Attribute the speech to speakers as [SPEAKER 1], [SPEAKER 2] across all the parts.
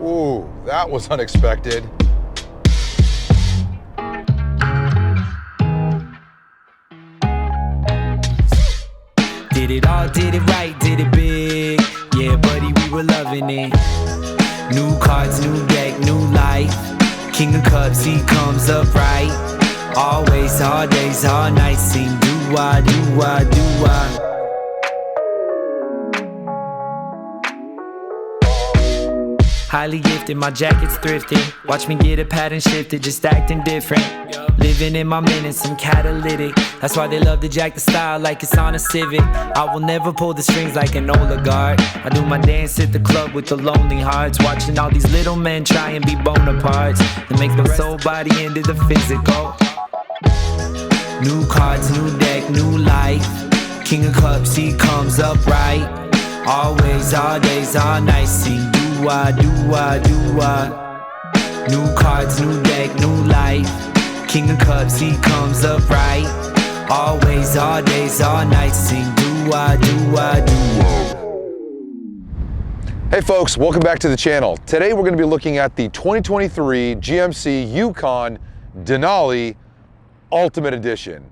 [SPEAKER 1] Ooh, that was unexpected.
[SPEAKER 2] Did it all, did it right, did it big. Yeah, buddy, we were loving it. New cards, new deck, new life. King of Cups, he comes up right. Always, all days, all nights. Sing do-wah, do-wah, do-wah. Highly gifted, my jacket's thrifted. Watch me get a pattern shifted, just acting different. Living in my minutes, I'm catalytic. That's why they love to jack the style like it's on a Civic. I will never pull the strings like an oligarch. I do my dance at the club with the lonely hearts. Watching all these little men try and be Bonapartes. They make the soul body into the physical. New cards, new deck, new life. King of Cups, he comes up right. Always, all days, all nights. Sing do-wah, do-wah, do-wah. New cards, new deck, new life. King of Cups, he comes up right. Always, all days, all nights. Sing do-wah, do-wah, do-wah.
[SPEAKER 1] Hey folks, welcome back to the channel. Today we're going to be looking at the 2023 GMC Yukon Denali Ultimate Edition.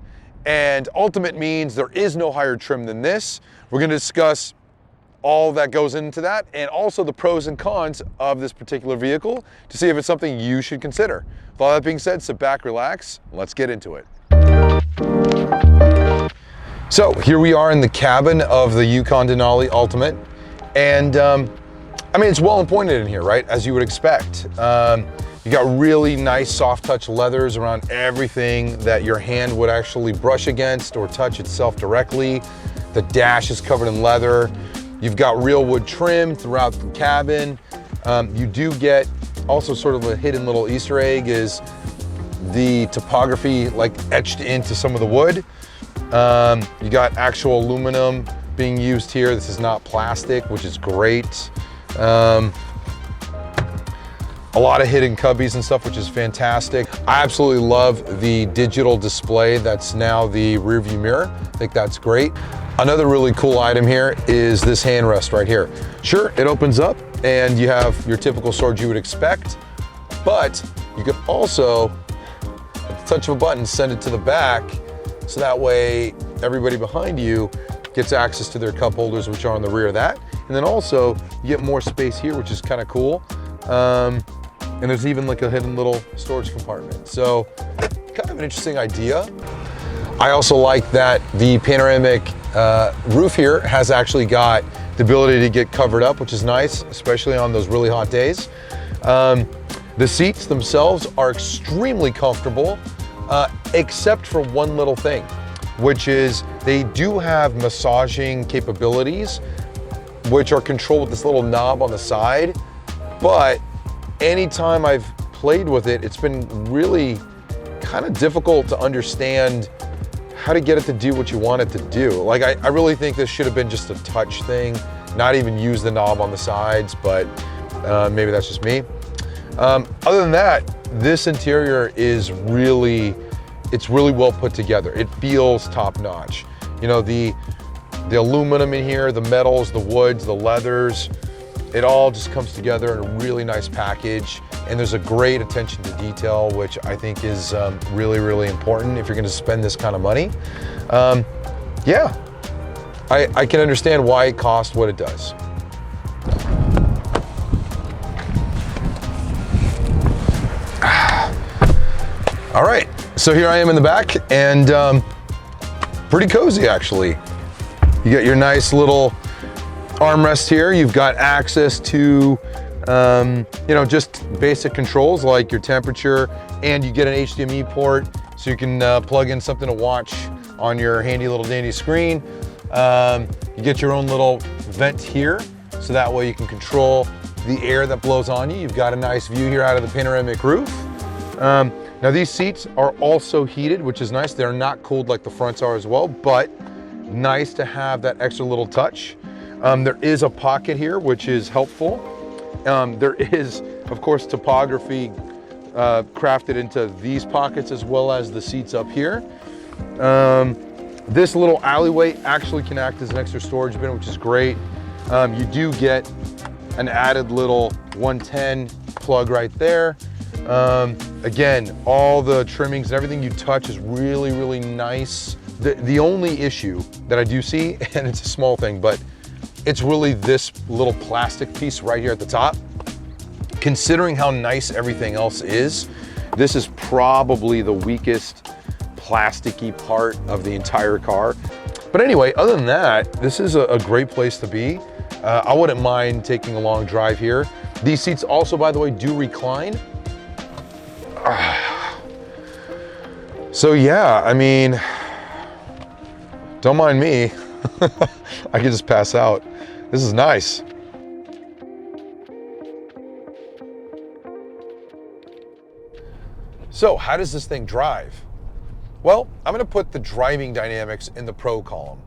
[SPEAKER 1] And Ultimate means there is no higher trim than this. We're going to discuss all that goes into that and also the pros and cons of this particular vehicle to see if it's something you should consider. With all that being said, sit back, relax, and let's get into it. So here we are in the cabin of the Yukon Denali Ultimate, and I mean, it's well appointed in here, right? As you would expect. You got really nice soft touch leathers around everything that your hand would actually brush against or touch itself directly. The dash is covered in leather. You've got real wood trim throughout the cabin. You do get also sort of a hidden little Easter egg is the topography like etched into some of the wood. You got actual aluminum being used here. This is not plastic, which is great. A lot of hidden cubbies and stuff, which is fantastic. I absolutely love the digital display that's now the rear view mirror. I think that's great. Another really cool item here is this hand rest right here. Sure, it opens up and you have your typical storage you would expect, but you could also, at the touch of a button, send it to the back so that way everybody behind you gets access to their cup holders, which are on the rear of that. And then also you get more space here, which is kind of cool. And there's even like a hidden little storage compartment. So kind of an interesting idea. I also like that the panoramic roof here has actually got the ability to get covered up, which is nice, especially on those really hot days. The seats themselves are extremely comfortable, except for one little thing, which is they do have massaging capabilities, which are controlled with this little knob on the side. But anytime I've played with it, it's been really kind of difficult to understand how to get it to do what you want it to do. Like, I really think this should have been just a touch thing, not even use the knob on the sides, but maybe that's just me. Other than that, this interior is it's really well put together. It feels top notch. You know, the aluminum in here, the metals, the woods, the leathers, it all just comes together in a really nice package. And there's a great attention to detail, which I think is really, really important if you're gonna spend this kind of money. Yeah, I can understand why it costs what it does. All right, so here I am in the back, and pretty cozy actually. You got your nice little armrest here. You've got access to you know, just basic controls like your temperature, and you get an HDMI port so you can plug in something to watch on your handy little dandy screen. You get your own little vent here, so that way you can control the air that blows on you. You've got a nice view here out of the panoramic roof. Now these seats are also heated, which is nice. They're not cooled like the fronts are as well, but nice to have that extra little touch. There is a pocket here, which is helpful. There is, of course, topography crafted into these pockets as well as the seats up here. This little alleyway actually can act as an extra storage bin, which is great. You do get an added little 110 plug right there. Again, all the trimmings and everything you touch is really, really nice. The only issue that I do see, and it's a small thing, but it's really this little plastic piece right here at the top. Considering how nice everything else is, this is probably the weakest plasticky part of the entire car. But anyway, other than that, this is a great place to be. I wouldn't mind taking a long drive here. These seats also, by the way, do recline. So yeah, I mean, don't mind me. I can just pass out. This is nice. So how does this thing drive? Well, I'm gonna put the driving dynamics in the pro column,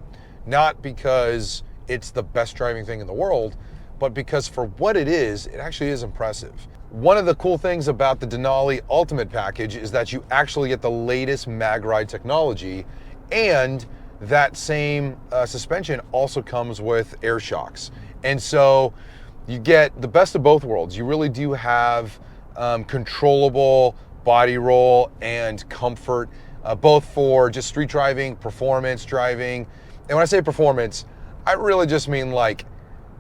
[SPEAKER 1] not because it's the best driving thing in the world, but because for what it actually is impressive. One of the cool things about the Denali Ultimate package is that you actually get the latest MagRide technology, and that same suspension also comes with air shocks. And so you get the best of both worlds. You really do have controllable body roll and comfort, both for just street driving, performance driving. And when I say performance, I really just mean like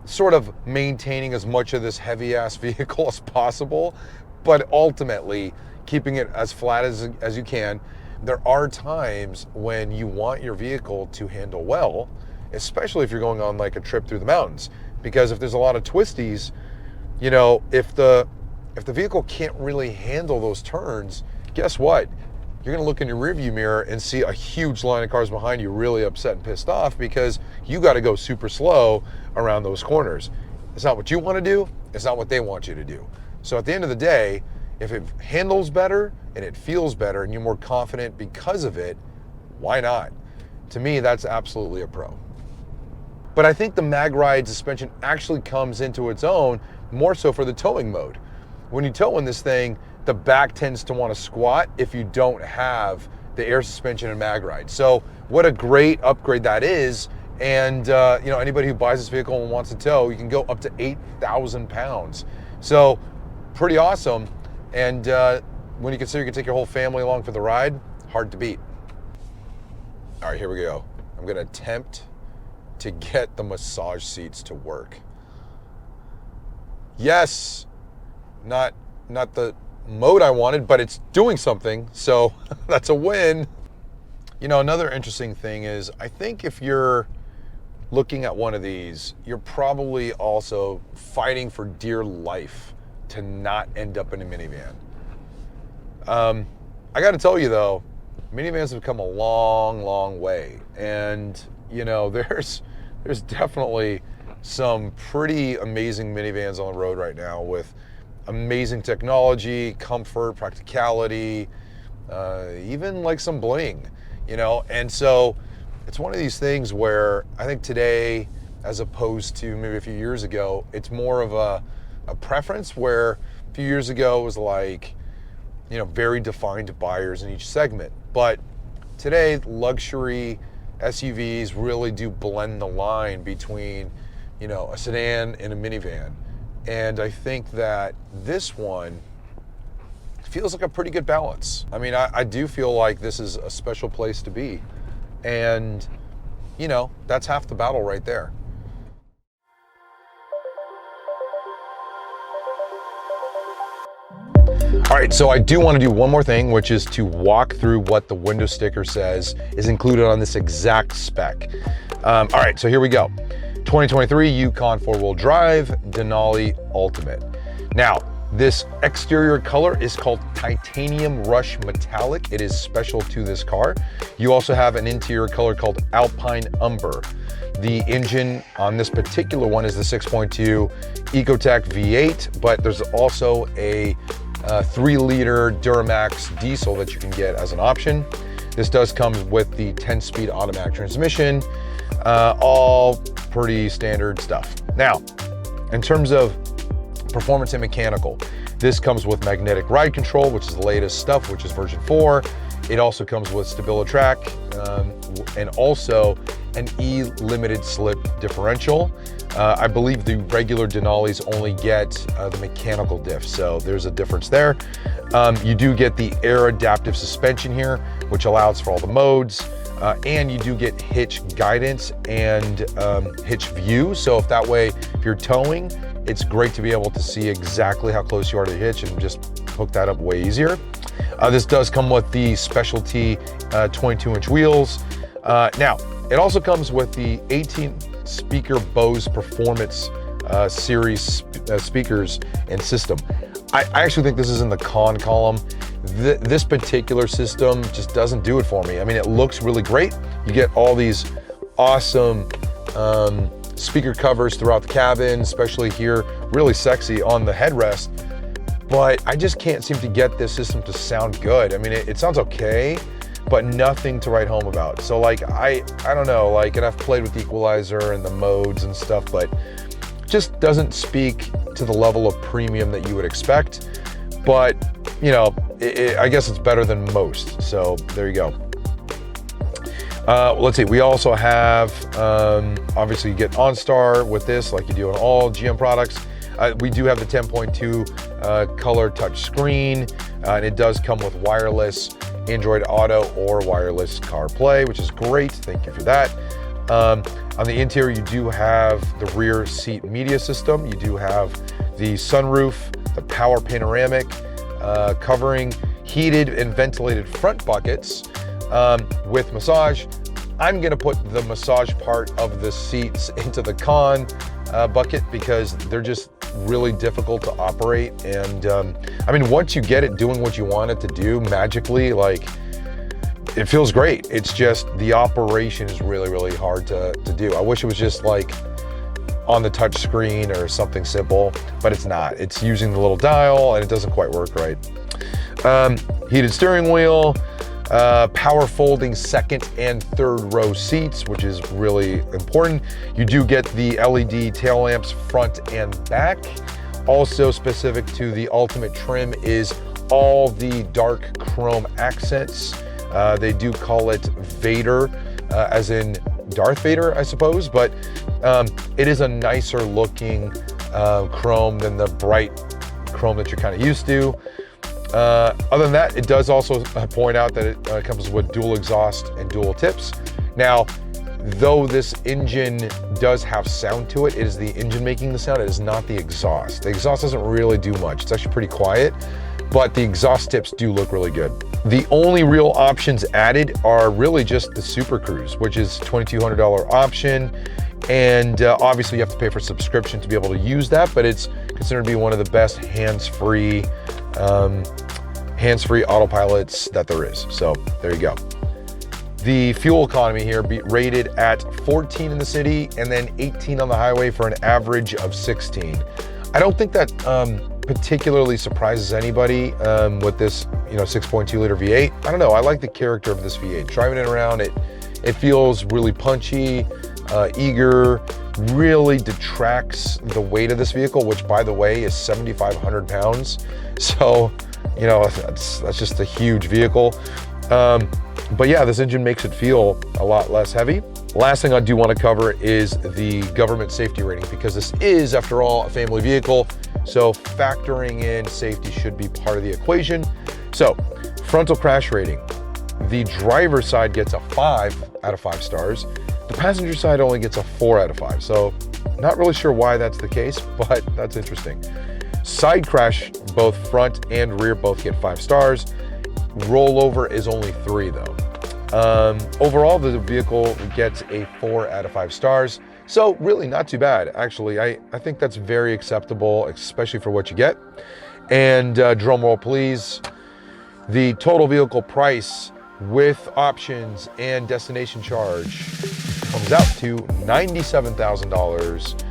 [SPEAKER 1] sort of maintaining as much of this heavy ass vehicle as possible, but ultimately keeping it as flat as you can. There are times when you want your vehicle to handle well, especially if you're going on like a trip through the mountains, because if there's a lot of twisties, you know, if the vehicle can't really handle those turns, guess what? You're gonna look in your rearview mirror and see a huge line of cars behind you really upset and pissed off because you gotta go super slow around those corners. It's not what you wanna do, it's not what they want you to do. So at the end of the day, if it handles better and it feels better and you're more confident because of it, why not? To me, that's absolutely a pro. But I think the MagRide suspension actually comes into its own more so for the towing mode. When you tow in this thing, the back tends to want to squat if you don't have the air suspension and MagRide. So what a great upgrade that is. And you know, anybody who buys this vehicle and wants to tow, you can go up to 8,000 pounds. So pretty awesome. And when you consider you can take your whole family along for the ride, hard to beat. All right, here we go. I'm gonna attempt to get the massage seats to work. Yes, not the mode I wanted, but it's doing something, so that's a win. You know, another interesting thing is, I think if you're looking at one of these, you're probably also fighting for dear life to not end up in a minivan. I gotta tell you though, minivans have come a long, long way. And you know, there's definitely some pretty amazing minivans on the road right now with amazing technology, comfort, practicality, even like some bling, you know? And so it's one of these things where I think today, as opposed to maybe a few years ago, it's more of a preference, where a few years ago it was like, you know, very defined buyers in each segment. But today, luxury SUVs really do blend the line between, you know, a sedan and a minivan. And I think that this one feels like a pretty good balance. I mean, I do feel like this is a special place to be. And, you know, that's half the battle right there. All right, so I do want to do one more thing, which is to walk through what the window sticker says is included on this exact spec. All right, so here we go. 2023 Yukon 4-wheel drive Denali Ultimate. Now, this exterior color is called Titanium Rush Metallic. It is special to this car. You also have an interior color called Alpine Umber. The engine on this particular one is the 6.2 Ecotec V8, but there's also a 3-liter Duramax diesel that you can get as an option. This does come with the 10-speed automatic transmission, all pretty standard stuff. Now, in terms of performance and mechanical, this comes with magnetic ride control, which is the latest stuff, which is version 4. It also comes with StabiliTrak and also an E limited slip differential. I believe the regular Denalis only get the mechanical diff, so there's a difference there. You do get the air adaptive suspension here, which allows for all the modes, and you do get hitch guidance and hitch view. So if that way, if you're towing, it's great to be able to see exactly how close you are to the hitch and just hook that up way easier. This does come with the specialty 22-inch wheels. Now, it also comes with the 18 speaker Bose Performance series speakers and system. I actually think this is in the con column. This particular system just doesn't do it for me. I mean, it looks really great. You get all these awesome speaker covers throughout the cabin, especially here, really sexy on the headrest. But I just can't seem to get this system to sound good. I mean, it sounds okay, but nothing to write home about. So like, I don't know, like, and I've played with the equalizer and the modes and stuff, but just doesn't speak to the level of premium that you would expect. But, you know, I guess it's better than most. So there you go. Let's see, we also have, obviously you get OnStar with this, like you do on all GM products. We do have the 10.2 color touch screen, and it does come with wireless Android Auto or wireless CarPlay, which is great. Thank you for that. On the interior, you do have the rear seat media system. You do have the sunroof, the power panoramic, covering heated and ventilated front buckets with massage. I'm gonna put the massage part of the seats into the con bucket because they're just really difficult to operate. And I mean, once you get it doing what you want it to do magically, like, it feels great. It's just the operation is really, really hard to do. I wish it was just like on the touch screen or something simple, but it's not. It's using the little dial and it doesn't quite work right. Heated steering wheel, power folding second and third row seats, which is really important. You do get the LED tail lamps front and back. Also specific to the Ultimate trim is all the dark chrome accents. They do call it Vader, as in Darth Vader, I suppose, but it is a nicer looking chrome than the bright chrome that you're kind of used to. Other than that, it does also point out that it comes with dual exhaust and dual tips. Now, though this engine does have sound to it, it is the engine making the sound, it is not the exhaust. The exhaust doesn't really do much. It's actually pretty quiet, but the exhaust tips do look really good. The only real options added are really just the Super Cruise, which is $2,200 option. And obviously you have to pay for subscription to be able to use that, but it's considered to be one of the best hands-free autopilots that there is. So there you go. The fuel economy here be rated at 14 in the city and then 18 on the highway for an average of 16. I don't think that particularly surprises anybody with this, 6.2 liter V8. I don't know, I like the character of this V8. Driving it around, it feels really punchy, eager, really detracts the weight of this vehicle, which by the way is 7,500 pounds. So, that's just a huge vehicle. But yeah, this engine makes it feel a lot less heavy. Last thing I do want to cover is the government safety rating, because this is, after all, a family vehicle. So factoring in safety should be part of the equation. So frontal crash rating, the driver's side gets a 5 out of 5 stars. The passenger side only gets a 4 out of 5. So not really sure why that's the case, but that's interesting. Side crash, both front and rear both get 5 stars. Rollover is only 3 though. Overall, the vehicle gets a 4 out of 5 stars. So really not too bad. Actually, I think that's very acceptable, especially for what you get. And drum roll please. The total vehicle price with options and destination charge comes out to $97,000.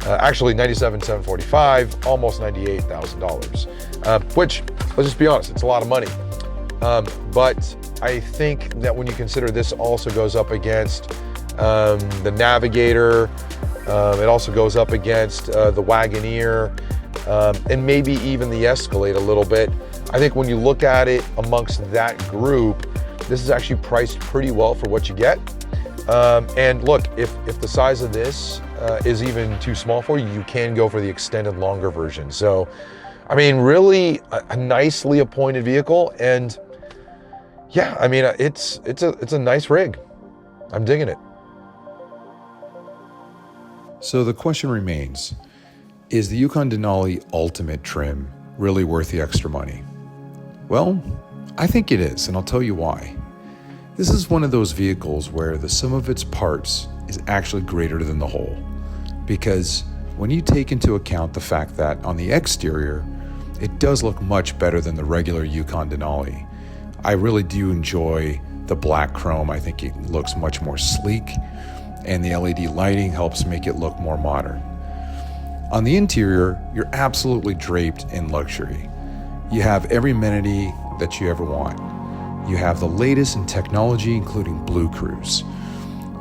[SPEAKER 1] Actually $97,745, almost $98,000, which, let's just be honest, it's a lot of money. But I think that when you consider this also goes up against the Navigator, it also goes up against the Wagoneer, and maybe even the Escalade a little bit. I think when you look at it amongst that group, this is actually priced pretty well for what you get. And look, if the size of this is even too small for you, you can go for the extended longer version. So, I mean, really a nicely appointed vehicle. And yeah, I mean, it's a nice rig. I'm digging it.
[SPEAKER 3] So the question remains, is the Yukon Denali Ultimate trim really worth the extra money? Well, I think it is, and I'll tell you why. This is one of those vehicles where the sum of its parts is actually greater than the whole. Because when you take into account the fact that on the exterior, it does look much better than the regular Yukon Denali. I really do enjoy the black chrome. I think it looks much more sleek, and the LED lighting helps make it look more modern. On the interior, you're absolutely draped in luxury. You have every amenity that you ever want. You have the latest in technology, including Blue Cruise.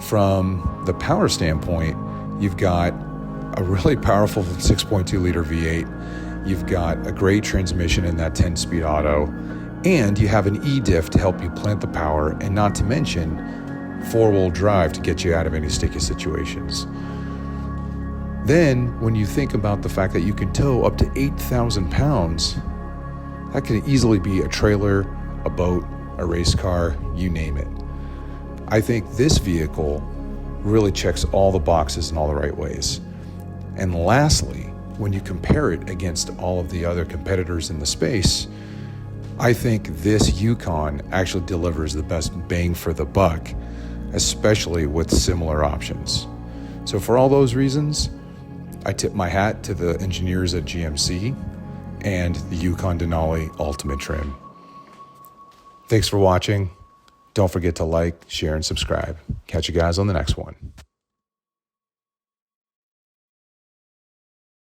[SPEAKER 3] From the power standpoint, you've got a really powerful 6.2 liter V8. You've got a great transmission in that 10-speed auto, and you have an e-diff to help you plant the power, and not to mention four-wheel drive to get you out of any sticky situations. Then, when you think about the fact that you can tow up to 8,000 pounds, that could easily be a trailer, a boat, a race car, you name it. I think this vehicle really checks all the boxes in all the right ways. And lastly, when you compare it against all of the other competitors in the space, I think this Yukon actually delivers the best bang for the buck, especially with similar options. So for all those reasons, I tip my hat to the engineers at GMC and the Yukon Denali Ultimate trim. Thanks for watching. Don't forget to like, share, and subscribe. Catch you guys on the next one.